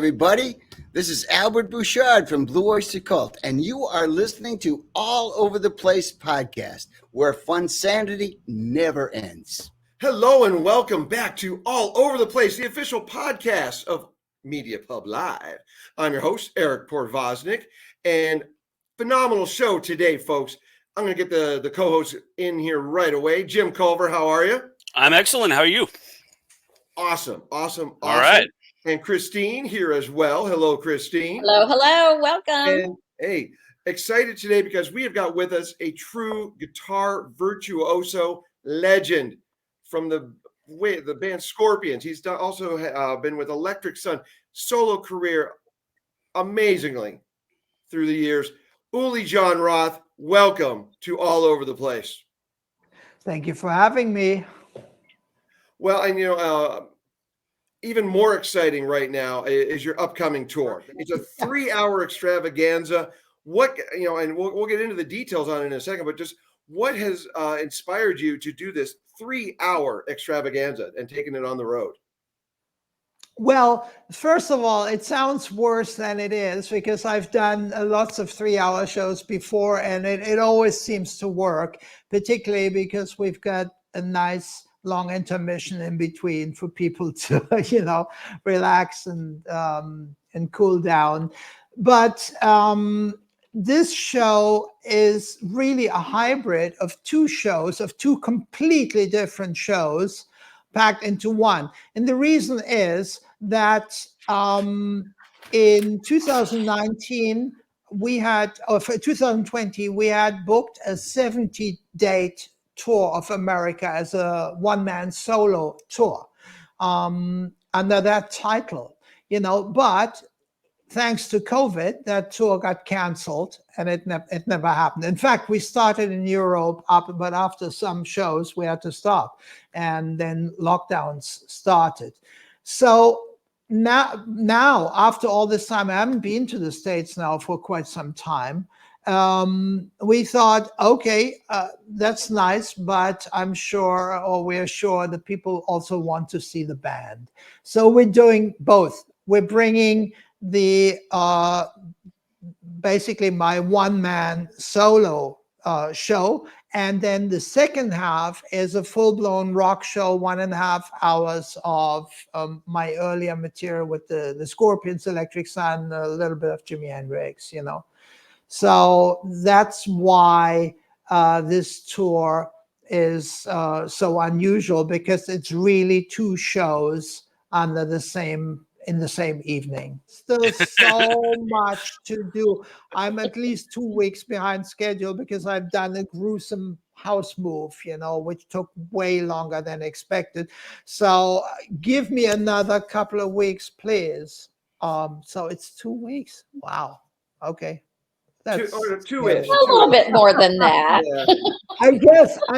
everybody. This is Albert Bouchard from Blue Oyster Cult, and you are listening to All Over the Place podcast, where fun sanity never ends. Hello and welcome back to All Over the Place, the official podcast of Media Pub Live. I'm your host, Eric Portvoznik, and phenomenal show today, folks. I'm going to get the co-host in here right away. Jim Culver, how are you? I'm excellent. How are you? Awesome. All right. And Christine here as well. Hello, Christine. Hello. Welcome. And hey, excited today because we have got with us a true guitar virtuoso legend from the band Scorpions. He's also been with Electric Sun, solo career amazingly through the years. Uli Jon Roth, welcome to All Over the Place. Thank you for having me. Well, and even more exciting right now is your upcoming tour. It's a 3-hour extravaganza. And we'll get into the details on it in a second, but just what has inspired you to do this 3-hour extravaganza and taking it on the road? Well, first of all, it sounds worse than it is because I've done lots of 3-hour shows before, and it always seems to work, particularly because we've got a nice long intermission in between for people to, relax and cool down. But this show is really a hybrid of two completely different shows packed into one. And the reason is that in 2019, for 2020, we had booked a 70-date tour of America as a one-man solo tour under that title, but thanks to COVID, that tour got canceled and it never happened. In fact, we started in Europe, but after some shows, we had to stop, and then lockdowns started. So now after all this time, I haven't been to the States now for quite some time. We thought, okay, that's nice, but we're sure that people also want to see the band. So we're doing both. We're bringing basically my one-man solo show, and then the second half is a full-blown rock show, 1.5 hours of my earlier material with the Scorpions, Electric Sun, a little bit of Jimi Hendrix, So that's why this tour is so unusual, because it's really two shows in the same evening. Still so much to do. I'm at least 2 weeks behind schedule because I've done a gruesome house move, which took way longer than expected. So give me another couple of weeks, please. So it's 2 weeks. Wow. Okay. That's 2 weeks. A little bit more than that. Yeah. I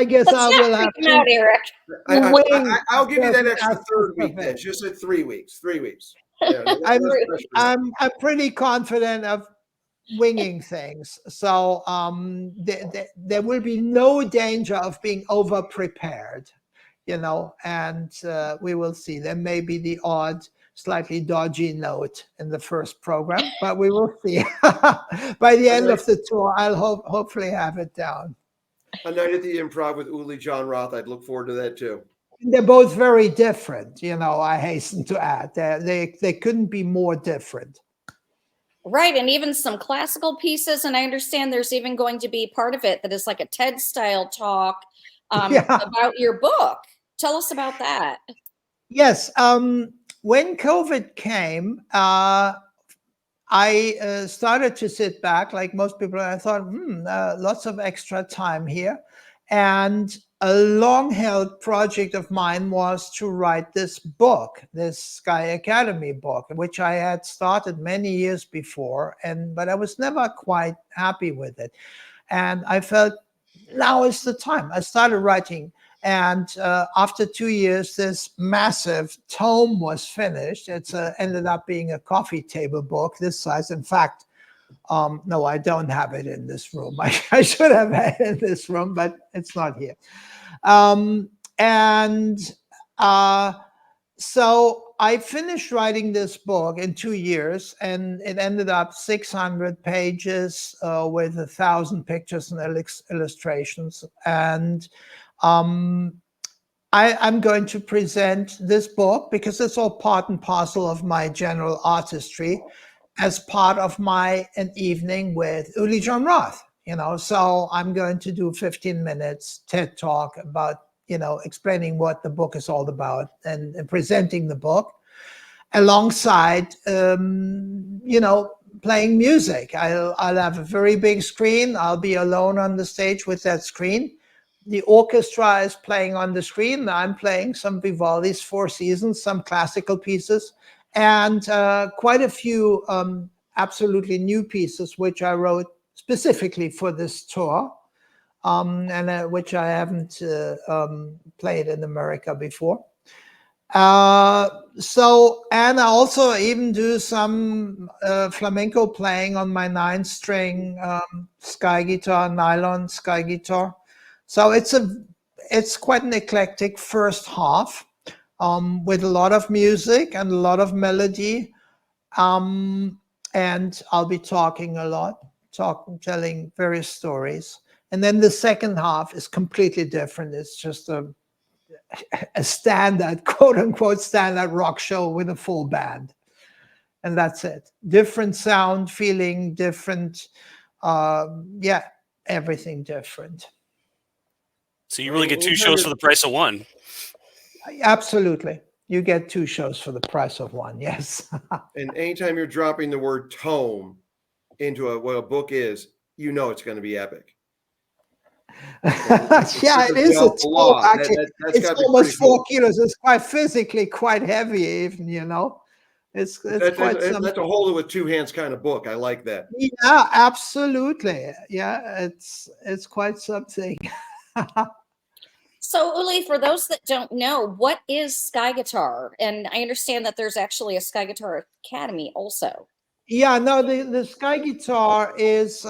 guess I will have to. Out, Eric. I'll give you that extra third week then. She said 3 weeks. 3 weeks. Yeah, I'm pretty confident of winging things. So there will be no danger of being over prepared, and we will see. There may be the odd slightly dodgy note in the first program, but we will see. By the end of the tour, I'll hopefully have it down. A night at the Improv with Uli Jon Roth. I'd look forward to that too. They're both very different, I hasten to add. They couldn't be more different. Right, and even some classical pieces, and I understand there's even going to be part of it that is like a TED-style talk about your book. Tell us about that. Yes. When COVID came, I started to sit back like most people. I thought, lots of extra time here. And a long-held project of mine was to write this book, this Sky Academy book, which I had started many years before, but I was never quite happy with it. And I felt now is the time. I started writing. And after 2 years, this massive tome was finished. It's ended up being a coffee table book this size. In fact, no, I don't have it in this room. I should have had it in this room, but it's not here. So I finished writing this book in 2 years, and it ended up 600 pages with 1,000 pictures and illustrations. And um, I'm going to present this book, because it's all part and parcel of my general artistry, as part of an evening with Uli Jon Roth. So I'm going to do 15 minutes TED talk about, explaining what the book is all about, and presenting the book alongside, playing music. I'll have a very big screen. I'll be alone on the stage with that screen. The orchestra is playing on the screen. I'm playing some Vivaldi's Four Seasons, some classical pieces, and quite a few absolutely new pieces, which I wrote specifically for this tour, and which I haven't played in America before. And I also even do some flamenco playing on my 9-string sky guitar, nylon sky guitar. So it's quite an eclectic first half, with a lot of music and a lot of melody. And I'll be talking a lot, telling various stories. And then the second half is completely different. It's just a standard, quote unquote, standard rock show with a full band. And that's it. Different sound, feeling different. Everything different. So you really get 2 shows for the price of one. Absolutely. You get 2 shows for the price of one. Yes. And anytime you're dropping the word tome into what a book is, it's going to be epic. Yeah, it is a tome. Actually, it's almost 4 kilos. It's quite physically quite heavy, even. It's quite something. That's a hold it with 2 hands kind of book. I like that. Yeah, absolutely. Yeah, it's quite something. So, Uli, for those that don't know, what is Sky Guitar? And I understand that there's actually a Sky Guitar Academy also. Yeah, no, the Sky Guitar is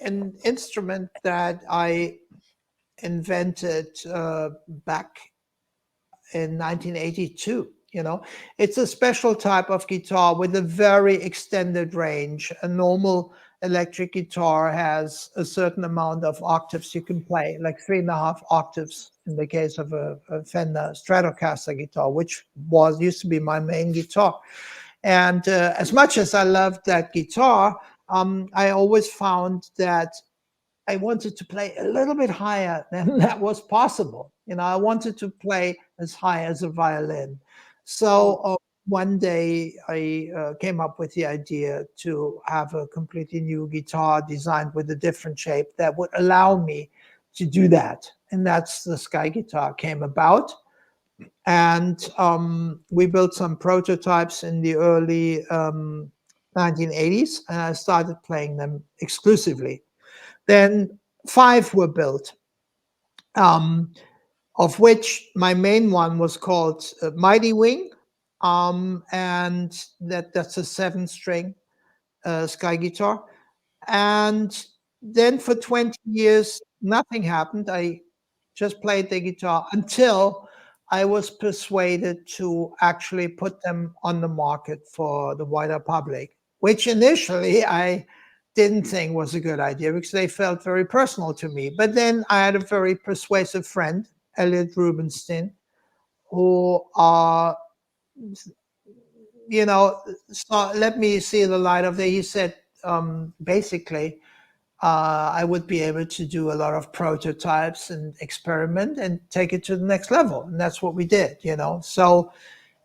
an instrument that I invented back in 1982. It's a special type of guitar with a very extended range. A normal electric guitar has a certain amount of octaves you can play, like 3.5 octaves in the case of a Fender Stratocaster guitar, which used to be my main guitar. And as much as I loved that guitar, I always found that I wanted to play a little bit higher than that was possible. I wanted to play as high as a violin. So one day I came up with the idea to have a completely new guitar designed with a different shape that would allow me to do that. And that's the Sky Guitar came about. And we built some prototypes in the early 1980s, and I started playing them exclusively. Then 5 were built, of which my main one was called Mighty Wing, and that's a 7-string Sky Guitar. And then for 20 years, nothing happened. I just played the guitar until I was persuaded to actually put them on the market for the wider public, which initially I didn't think was a good idea because they felt very personal to me. But then I had a very persuasive friend, Elliot Rubinstein, who let me see the light of day. He said, basically, I would be able to do a lot of prototypes and experiment and take it to the next level. And that's what we did, So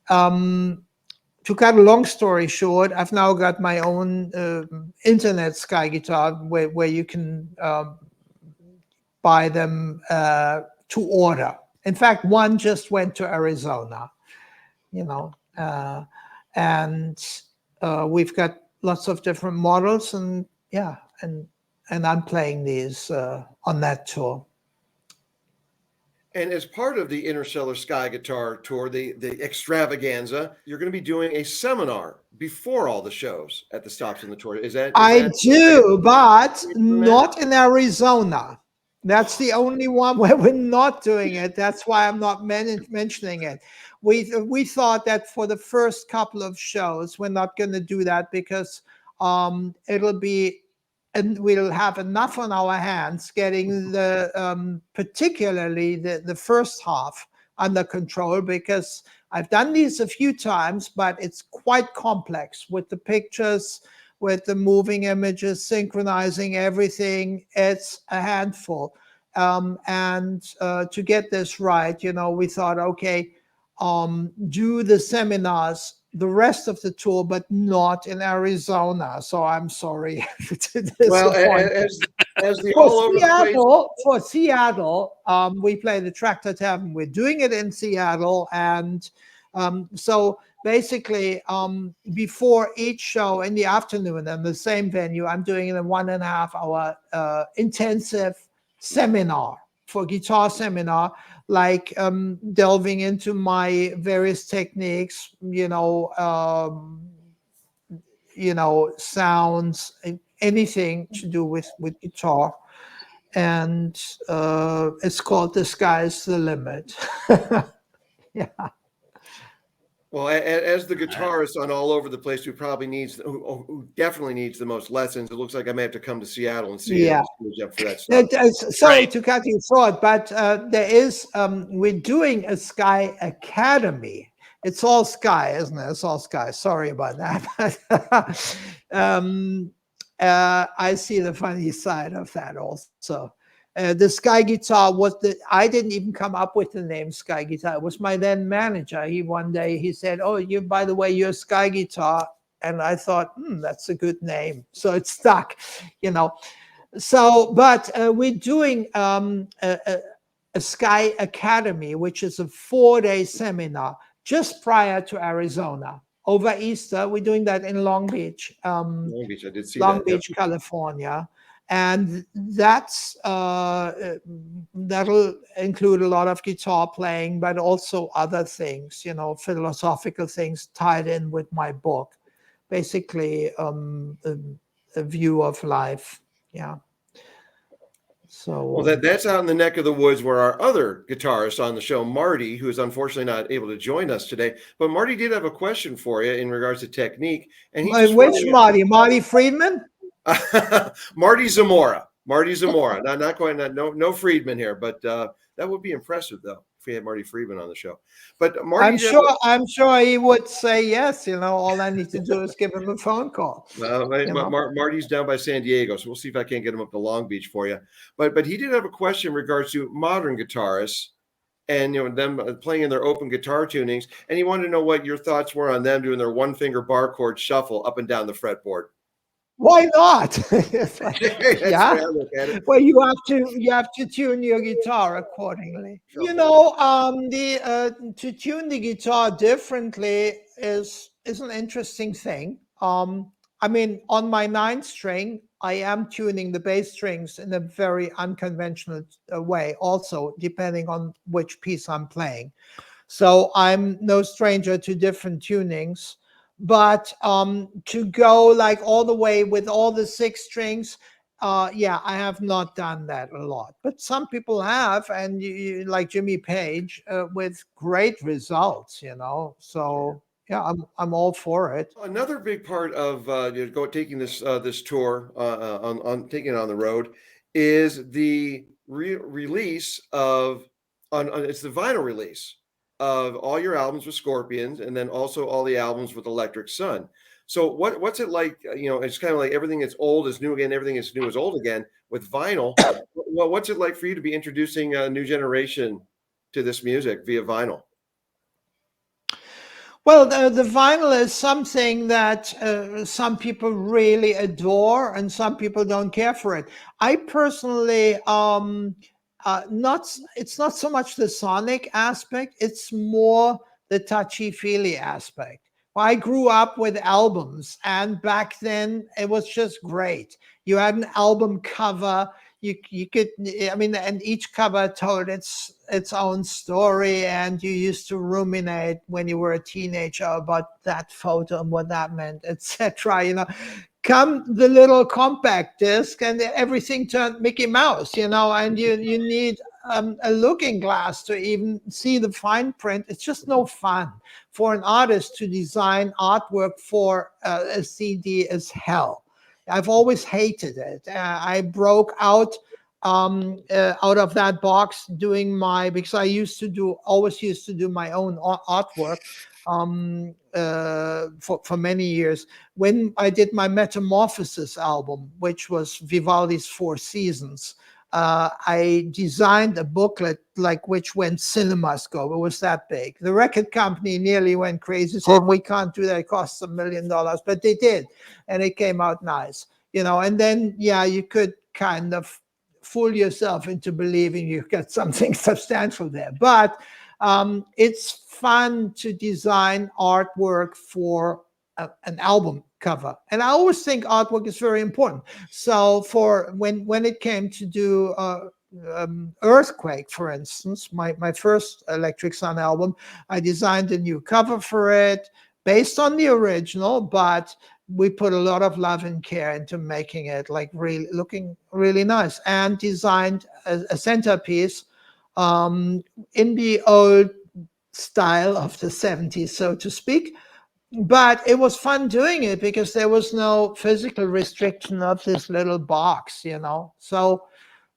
to cut a long story short, I've now got my own internet Sky Guitar where you can buy them to order. In fact, one just went to Arizona, and we've got lots of different models, and I'm playing these on that tour. And as part of the Interstellar Sky Guitar Tour, the extravaganza, you're going to be doing a seminar before all the shows at the stops in the tour. Is that? I do, but not in Arizona. That's the only one where we're not doing it. That's why I'm not mentioning it. We thought that for the first couple of shows, we're not going to do that because it'll be, and we'll have enough on our hands getting the particularly the first half under control, because I've done these a few times, but it's quite complex with the pictures, with the moving images, synchronizing everything. It's a handful. And to get this right, we thought, okay, do the seminars the rest of the tour, but not in Arizona. So I'm sorry to disappoint. As the all over the place. For Seattle, we play the Tractor Tavern. We're doing it in Seattle, and so basically, before each show in the afternoon in the same venue, I'm doing a 1.5 hour intensive seminar for guitar seminar, like delving into my various techniques, sounds, anything to do with guitar. And it's called The Sky's the Limit. Yeah. Well, as the guitarist on all over the place, who definitely needs the most lessons, it looks like I may have to come to Seattle and see Yeah. for that stuff. Sorry to cut you short, but there is we're doing a Sky Academy. It's all Sky, isn't it? It's all Sky. Sorry about that. I see the funny side of that also. The Sky Guitar I didn't even come up with the name Sky Guitar. It was my then manager. One day he said, "Oh, by the way, you're Sky Guitar." And I thought, that's a good name. So it stuck, So, but we're doing a Sky Academy, which is a 4-day seminar just prior to Arizona. Over Easter, we're doing that in Long Beach. Long Beach, I did see Long that. Beach, California. And that's that'll include a lot of guitar playing, but also other things, philosophical things tied in with my book. Basically, a view of life. Yeah. So well, that's out in the neck of the woods where our other guitarist on the show, Marty, who is unfortunately not able to join us today. But Marty did have a question for you in regards to technique. And which Marty? Marty Friedman? Marty Zamora. Not quite. No Friedman here, but that would be impressive though if we had Marty Friedman on the show. But Marty, I'm sure he would say yes. All I need to do is give him a phone call. Marty's down by San Diego, so we'll see if I can't get him up to Long Beach for you. But he did have a question in regards to modern guitarists and them playing in their open guitar tunings, and he wanted to know what your thoughts were on them doing their one-finger bar chord shuffle up and down the fretboard. Why not? Yeah. Well, you have to tune your guitar accordingly. Sure. To tune the guitar differently is an interesting thing. I mean, on my 9th string, I am tuning the bass strings in a very unconventional way, also depending on which piece I'm playing. So I'm no stranger to different tunings. But to go like all the way with all the 6 strings, I have not done that a lot. But some people have, and like Jimmy Page, with great results. So yeah, I'm all for it. Another big part of taking this tour on taking it on the road is the release of it's the vinyl release of all your albums with Scorpions, and then also all the albums with Electric Sun. So what's it like? It's kind of like everything that's old is new again, everything that's new is old again with vinyl. Well, what's it like for you to be introducing a new generation to this music via vinyl? Well, the vinyl is something that some people really adore, and some people don't care for it. I personally, it's not so much the sonic aspect; it's more the touchy-feely aspect. Well, I grew up with albums, and back then it was just great. You had an album cover. You could, and each cover told its own story, and you used to ruminate when you were a teenager about that photo and what that meant, etc. come the little compact disc, and everything turned Mickey Mouse, and you need a looking glass to even see the fine print. It's just no fun for an artist to design artwork for a CD is hell. I've always hated it. I broke out of that box doing because I always used to do my own artwork for many years. When I did my Metamorphosis album, which was Vivaldi's Four Seasons, I designed a booklet like which when cinemas go. It was that big. The record company nearly went crazy, said, we can't do that. It costs $1 million, but they did. And it came out nice, and then, you could kind of fool yourself into believing you've got something substantial there. But it's fun to design artwork for an album cover, and I always think artwork is very important. So for when it came to do Earthquake, for instance, my first Electric Sun album, I designed a new cover for it based on the original, but we put a lot of love and care into making it like really looking really nice, and designed a centerpiece in the old style of the 70s, so to speak. But it was fun doing it because there was no physical restriction of this little box, So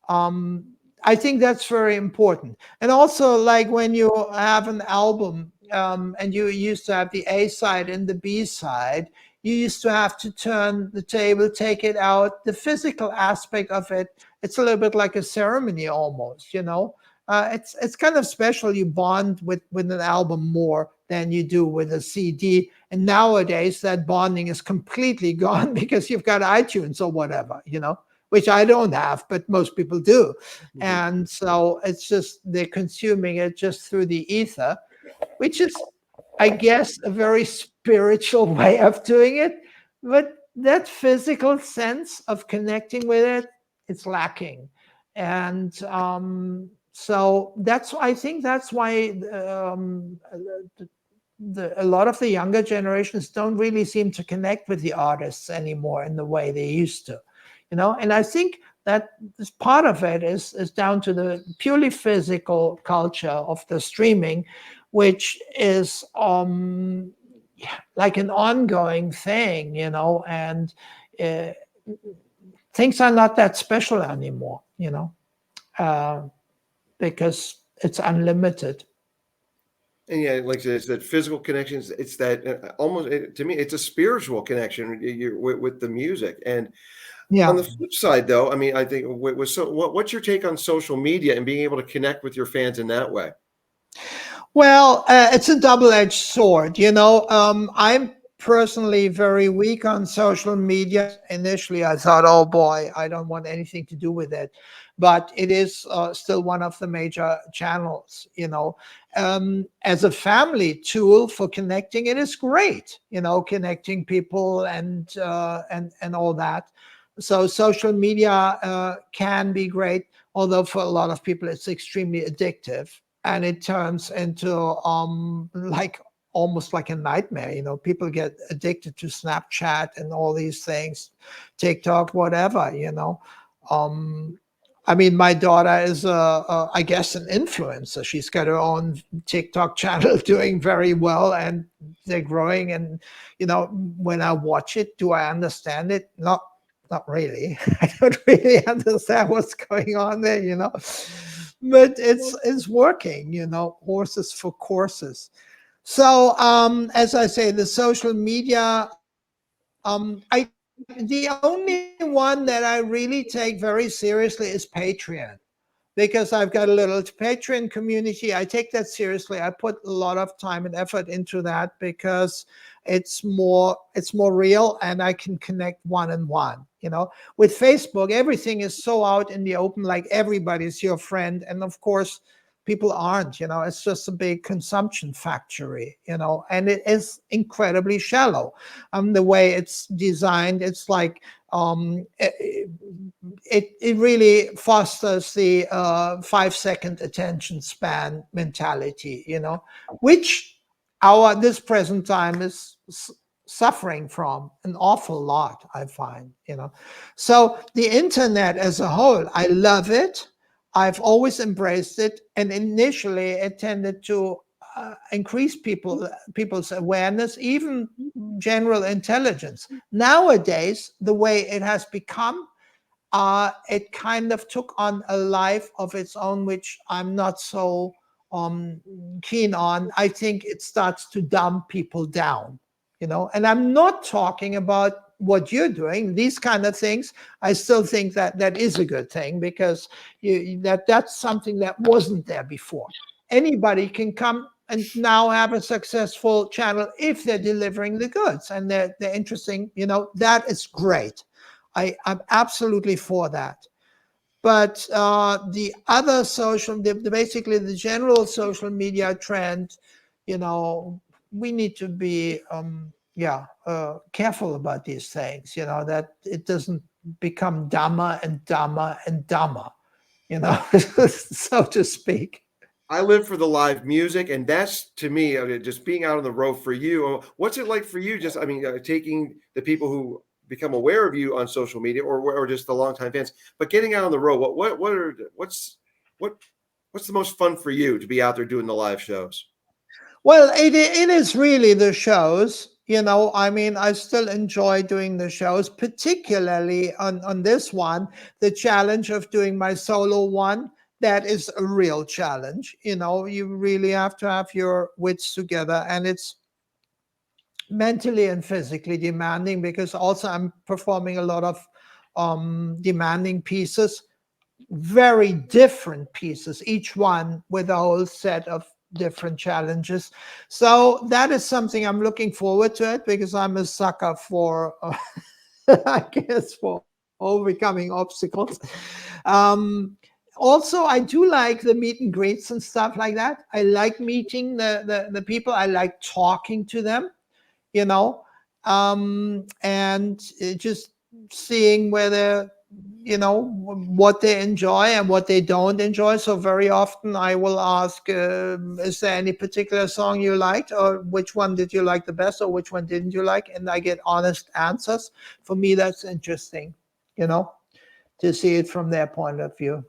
I think that's very important. And also, like when you have an album and you used to have the A side and the B side, you used to have to turn the table, take it out. The physical aspect of it, it's a little bit like a ceremony almost, it's kind of special. You bond with an album more than you do with a CD. And nowadays that bonding is completely gone because you've got iTunes or whatever, which I don't have, but most people do. Mm-hmm. And so it's just, they're consuming it just through the ether, which is, I guess, a very spiritual way of doing it. But that physical sense of connecting with it, it's lacking. And so I think that's why a lot of the younger generations don't really seem to connect with the artists anymore in the way they used to, and I think that this part of it is down to the purely physical culture of the streaming, which is like an ongoing thing, and things are not that special anymore, because it's unlimited. And yeah, like it's that physical connections. It's that almost, to me, it's a spiritual connection with the music. And on the flip side, though, I mean, I think what's your take on social media and being able to connect with your fans in that way? Well, it's a double-edged sword. I'm personally very weak on social media. Initially, I thought, oh boy, I don't want anything to do with it. But it is still one of the major channels, as a family tool for connecting. It is great, connecting people and all that. So social media can be great, although for a lot of people it's extremely addictive, and it turns into like almost like a nightmare. People get addicted to Snapchat and all these things, TikTok, whatever. I mean, my daughter is, I guess, an influencer. She's got her own TikTok channel doing very well, and they're growing. And, when I watch it, do I understand it? Not really. I don't really understand what's going on there, but it's working, horses for courses. So, as I say, the social media, the only one that I really take very seriously is Patreon, because I've got a little Patreon community. I take that seriously. I put a lot of time and effort into that because it's more real, and I can connect one-on-one. With Facebook, everything is so out in the open, like everybody's your friend, and of course people aren't. It's just a big consumption factory, and it is incredibly shallow. The way it's designed, it's like it really fosters the 5-second attention span mentality, which this present time is suffering from an awful lot, I find, So the internet as a whole, I love it. I've always embraced it. And initially it tended to increase people's awareness, even general intelligence. Nowadays, the way it has become, it kind of took on a life of its own, which I'm not so keen on. I think it starts to dumb people down, and I'm not talking about what you're doing. These kind of things, I still think that is a good thing, because that's something that wasn't there before. Anybody can come and now have a successful channel if they're delivering the goods and they're interesting. That is great. I'm absolutely for that. But the other basically the general social media trend, we need to be careful about these things, that it doesn't become dumber and dumber and dumber, so to speak. I live for the live music, and that's, to me, just being out on the road for you. What's it like for you? Just, taking the people who become aware of you on social media, or just the longtime fans, but getting out on the road. What's the most fun for you to be out there doing the live shows? Well, it is really the shows. I still enjoy doing the shows, particularly on this one, the challenge of doing my solo one. That is a real challenge. You really have to have your wits together, and it's mentally and physically demanding, because also I'm performing a lot of demanding pieces, very different pieces, each one with a whole set of different challenges. So that is something I'm looking forward to it, because I'm a sucker for I guess for overcoming obstacles. Also, I do like the meet and greets and stuff like that. I like meeting the people. I like talking to them, and just seeing whether, what they enjoy and what they don't enjoy. So very often I will ask, is there any particular song you liked, or which one did you like the best, or which one didn't you like? And I get honest answers. For me, that's interesting, to see it from their point of view.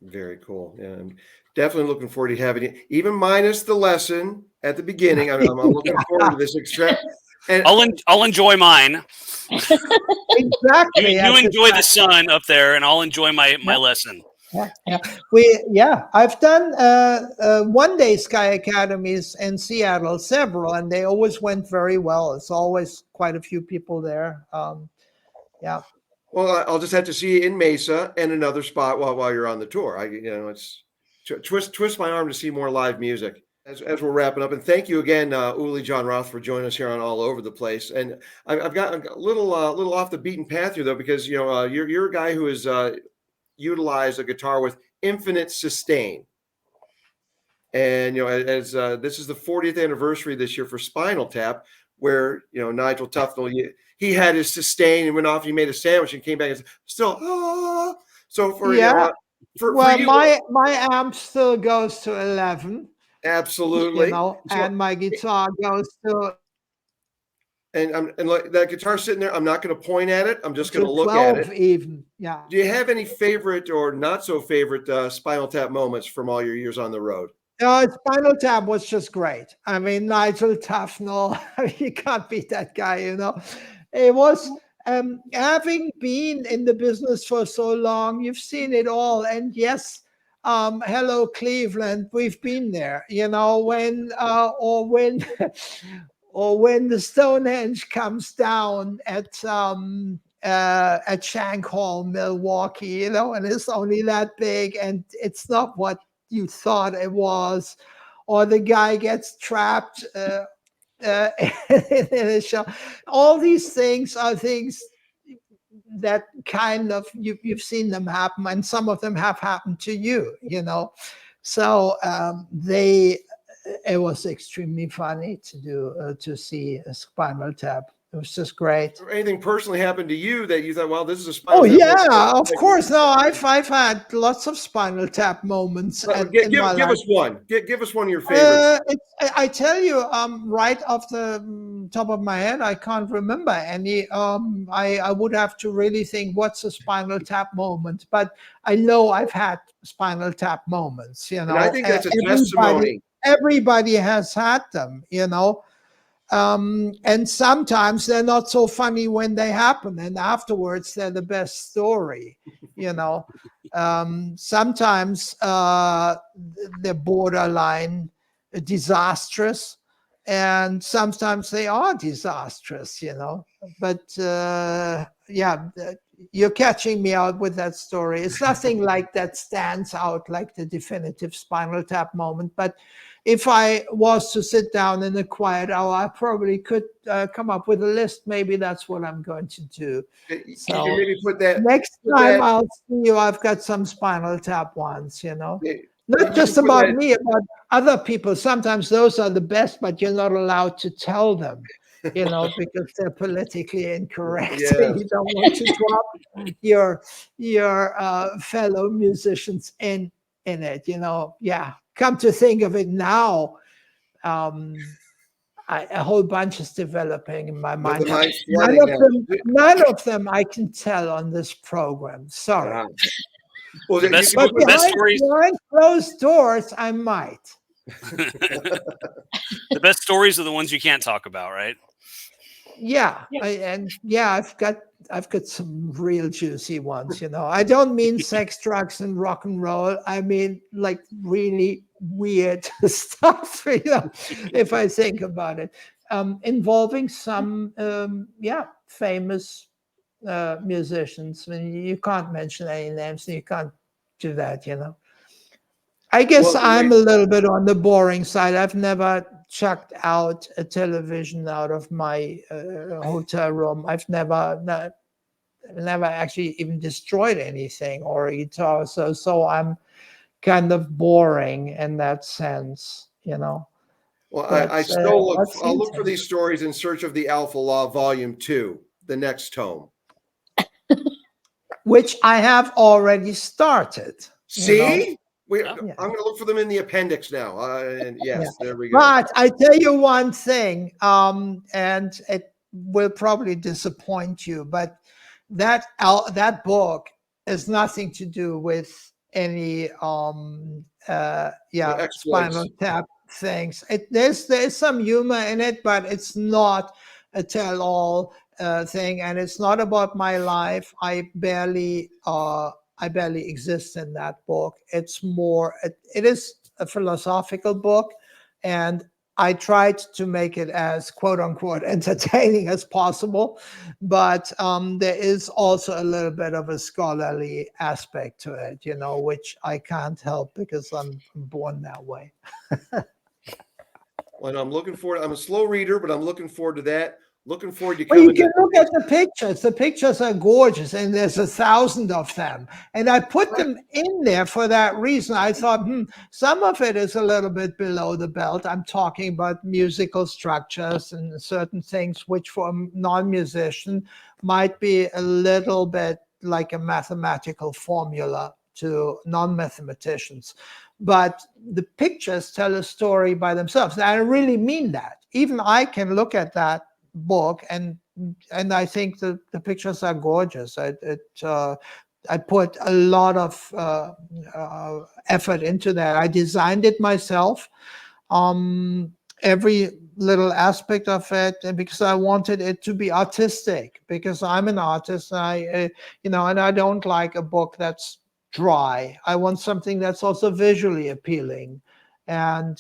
Very cool. Yeah, I'm definitely looking forward to having it, even minus the lesson at the beginning. I'm looking forward to this extra. And I'll enjoy mine. Exactly. You enjoy the sun up there, and I'll enjoy my lesson. I've done one-day Sky Academies in Seattle, several, and they always went very well. It's always quite a few people there. Well, I'll just have to see you in Mesa and another spot while you're on the tour. It's twist my arm to see more live music as we're wrapping up. And thank you again, Uli Jon Roth, for joining us here on All Over the Place. And I've got a little off the beaten path here, though, because you're a guy who has utilized a guitar with infinite sustain. And as this is the 40th anniversary this year for Spinal Tap, where Nigel Tufnell, he had his sustain and went off. He made a sandwich and came back and said, still. So for for you, my amp still goes to 11. Absolutely. And my guitar goes to. And like that guitar sitting there, I'm not going to point at it. I'm just going to look at it. Even. Yeah. Do you have any favorite or not so favorite Spinal Tap moments from all your years on the road? Spinal Tap was just great. Nigel Tufnell, you can't beat that guy, It was, having been in the business for so long, you've seen it all. And yes, hello, Cleveland, we've been there, when or when the Stonehenge comes down at Shank Hall, Milwaukee, and it's only that big, and it's not what you thought it was, or the guy gets trapped in a show. All these things are things that kind of you've seen them happen, and some of them have happened to you, So it was extremely funny to see a Spinal Tap It was just great. Or anything personally happened to you that you thought, well, this is a Oh spinal tap yeah, moment. of course. No, I've had lots of Spinal Tap moments in my Give life. us one. Give us one of your favorites. I tell you, right off the top of my head, I can't remember any. I would have to really think what's a Spinal Tap moment, but I know I've had Spinal Tap moments. You know, And I think that's a testimony. everybody has had them. You know. And sometimes they're not so funny when they happen, and afterwards they're the best story. You know, sometimes they're borderline disastrous, and sometimes they are disastrous. You know, but yeah, you're catching me out with that story. It's nothing like that stands out like the definitive Spinal Tap moment, but if I was to sit down in a quiet hour, I probably could come up with a list. Maybe that's what I'm going to do. So You can maybe put that next time I'll see you, I've got some Spinal Tap ones, you know. Not just can put about that- me, about other people. Sometimes those are the best, but you're not allowed to tell them, you know, because they're politically incorrect. Yeah. You don't want to drop your fellow musicians in it, you know. Yeah. Come to think of it now, a whole bunch is developing in my mind. The mind's flooding now. None of them I can tell on this program. Sorry. Wow. Well, The best- But the best stories- behind closed doors, I might. The best stories are the ones you can't talk about, right? Yeah, I've got some real juicy ones. You know, I don't mean sex, drugs, and rock and roll. I mean like really weird stuff. You know, if I think about it, involving some famous musicians. I mean, you can't mention any names, and you can't do that. You know. I guess I'm a little bit on the boring side. I've never chucked out a television out of my hotel room. I've never actually even destroyed anything or a guitar. So I'm kind of boring in that sense, you know. Well, But, I still I'll look for interesting. these stories in search of the Alpha Law, Volume 2, the next tome. Which I have already started. See? Yeah. I'm going to look for them in the appendix now. And yes, there we go. But I tell you one thing, and it will probably disappoint you, but that book has nothing to do with any exploits. Spinal Tap things. There's some humor in it, but it's not a tell-all thing, and it's not about my life. I barely exist in that book. It's more, it is a philosophical book, and I tried to make it as quote unquote entertaining as possible, but there is also a little bit of a scholarly aspect to it, you know, which I can't help because I'm born that way. Well, I'm looking forward. I'm a slow reader, but I'm looking forward to that. Looking forward to Well, you coming. can look at the pictures. The pictures are gorgeous, and there's 1,000 of them. And I put them in there for that reason. I thought, some of it is a little bit below the belt. I'm talking about musical structures and certain things which for a non-musician might be a little bit like a mathematical formula to non-mathematicians. But the pictures tell a story by themselves. And I really mean that. Even I can look at that book and I think the pictures are gorgeous. I put a lot of effort into that. I designed it myself, every little aspect of it, and because I wanted it to be artistic, because I'm an artist, and and I don't like a book that's dry. I want something that's also visually appealing, and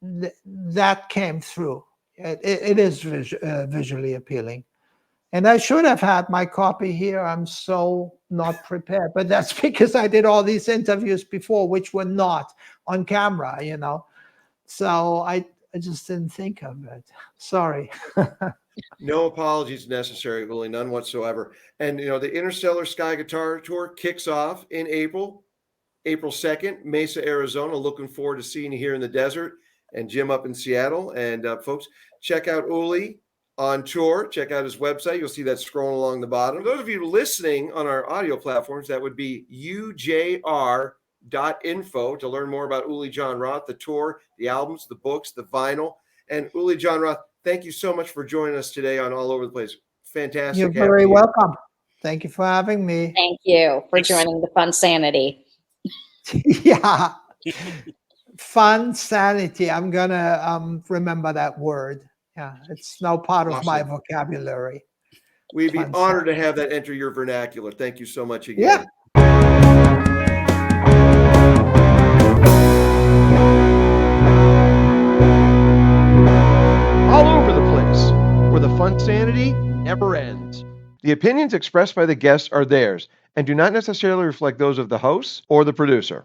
that came through. It is visually appealing. And I should have had my copy here. I'm so not prepared. But that's because I did all these interviews before, which were not on camera, So I just didn't think of it. Sorry. No apologies necessary, Uli, none whatsoever. And, the Interstellar Sky Guitar Tour kicks off in April 2nd, Mesa, Arizona. Looking forward to seeing you here in the desert, and Jim up in Seattle. And folks, check out Uli on tour. Check out his website. You'll see that scrolling along the bottom. For those of you listening on our audio platforms, that would be ujr.info to learn more about Uli Jon Roth, the tour, the albums, the books, the vinyl. And Uli Jon Roth, thank you so much for joining us today on All Over the Place. Fantastic. You're very welcome. Thank you for having me. Thank you for joining the Fun Sanity. Yeah. Fun sanity. I'm going to remember that word. Yeah, it's now part of my vocabulary. We'd be honored to have that enter your vernacular. Thank you so much again. Yeah. All Over the Place, where the fun sanity never ends. The opinions expressed by the guests are theirs and do not necessarily reflect those of the host or the producer.